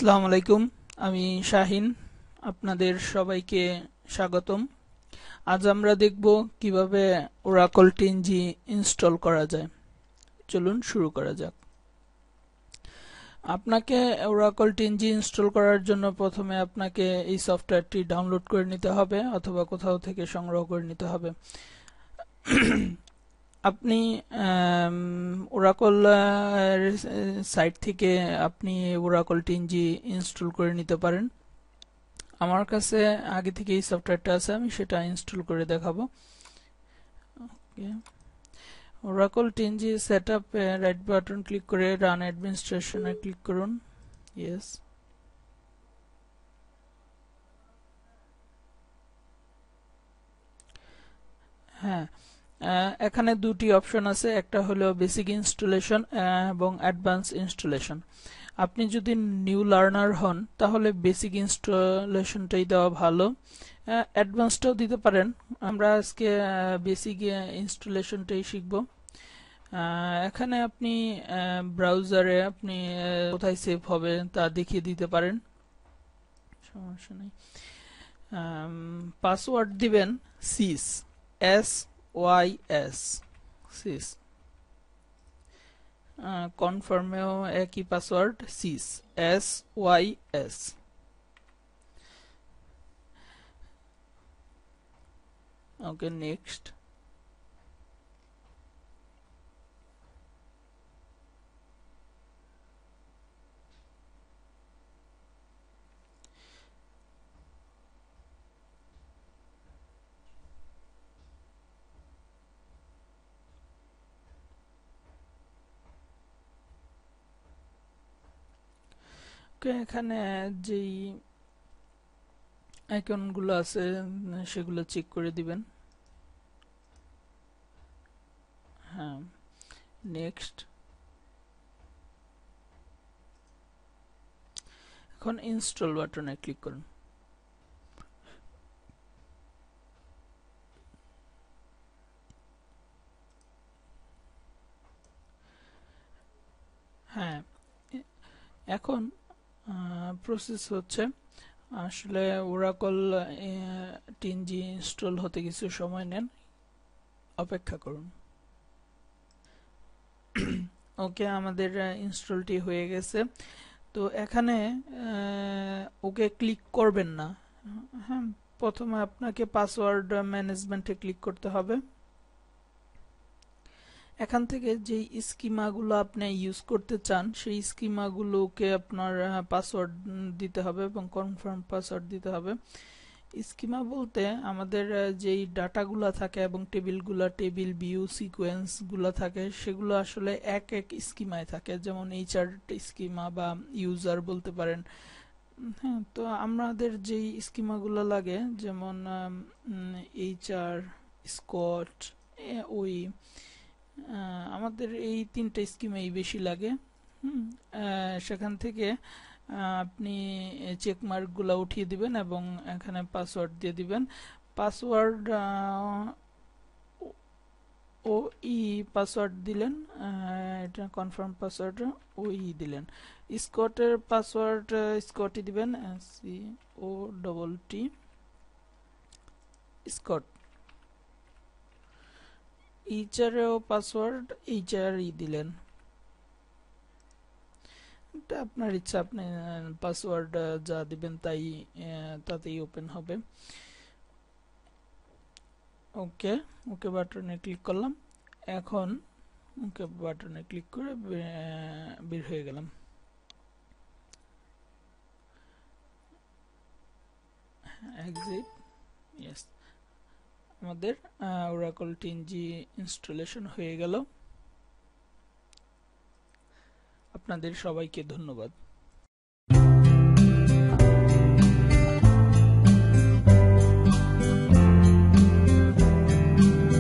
আসসালামু আলাইকুম। আমি শাহিন, আপনাদের সবাইকে স্বাগতম। আজ আমরা দেখব কিভাবে ওরাকল 10G ইনস্টল করা যায়। চলুন শুরু করা যাক। আপনাকে ওরাকল 10G ইনস্টল করার জন্য প্রথমে আপনাকে এই সফটওয়্যারটি ডাউনলোড করে নিতে হবে অথবা কোথাও থেকে সংগ্রহ করে নিতে হবে। আপনি ওরাকল সাইট থেকে আপনি ওরাকল 10G ইনস্টল করে নিতে পারেন। আমার কাছে আগে থেকে এই সফটওয়্যারটা আছে, আমি সেটা ইনস্টল করে দেখাবো। Okay, Oracle 10G setup right button click করে রান অ্যাডমিনিস্ট্রেশনে ক্লিক করুন। ইয়েস। হ্যাঁ, এখানে দুটি অপশন আছে, একটা হলো বেসিক ইনস্টলেশন এবং অ্যাডভান্স ইনস্টলেশন। আপনি যদি নিউ লার্নার হন তাহলে বেসিক ইনস্টলেশনটাই দেওয়া ভালো, অ্যাডভান্সটাও দিতে পারেন। আমরা আজকে বেসিক ইনস্টলেশনটাই শিখব। এখানে আপনি ব্রাউজারে আপনি কোথায় সেভ হবে তা দেখিয়ে দিতে পারেন, সমস্যা নেই। পাসওয়ার্ড দিবেন সিস, SYS, সিস। কনফার্মেও একই password, sys, SYS। Okay, next. এখানে যেই আইকনগুলো আছে সেগুলো চেক করে দিবেন। হ্যাঁ, নেক্সট। এখন ইনস্টল বাটনে ক্লিক করুন। হ্যাঁ, এখন প্রসেস হচ্ছে। আসলে ওরাকল 10G ইনস্টল হতে কিছু সময় নেন, অপেক্ষা করুন। ওকে, আমাদের ইনস্টলটি হয়ে গেছে। তো এখানে ওকে ক্লিক করবেন না। হ্যাঁ, প্রথমে আপনাকে পাসওয়ার্ড ম্যানেজমেন্টে ক্লিক করতে হবে। এখান থেকে যেই স্কিমাগুলো আপনি ইউজ করতে চান সেই স্কিমাগুলোকে আপনার পাসওয়ার্ড দিতে হবে এবং কনফার্ম পাসওয়ার্ড দিতে হবে। স্কিমা বলতে আমাদের যেই ডাটাগুলো থাকে এবং টেবিল ভিউ সিকোয়েন্সগুলো থাকে সেগুলো আসলে এক এক স্কিমায় থাকে, যেমন এইচআর স্কিমা বা ইউজার বলতে পারেন। হ্যাঁ, তো আমাদের যেই স্কিমাগুলো লাগে যেমন এইচআর, স্কট, ওই আমাদের এই তিনটা স্কিমেই বেশি লাগে। সেখান থেকে আপনি চেক মার্কগুলো উঠিয়ে দিবেন এবং এখানে পাসওয়ার্ড দিয়ে দিবেন। পাসওয়ার্ড ও ই পাসওয়ার্ড দিলেন, এটা কনফার্ম পাসওয়ার্ড ও ই দিলেন। স্কটের পাসওয়ার্ড স্কটই দিবেন, COTT, স্কট। এইচআরেও পাসওয়ার্ড এইচআরই দিলেন। এটা আপনার ইচ্ছা, আপনি পাসওয়ার্ড যা দিবেন তাই তাতেই ওপেন হবে। ওকে, ওকে বাটনে ক্লিক করলাম। এখন ওকে বাটনে ক্লিক করে বের হয়ে গেলাম। এক্সিট। ইয়েস, আমাদের ওরাকল 10G ইনস্টলেশন হয়ে গেল। আপনাদের সবাইকে ধন্যবাদ।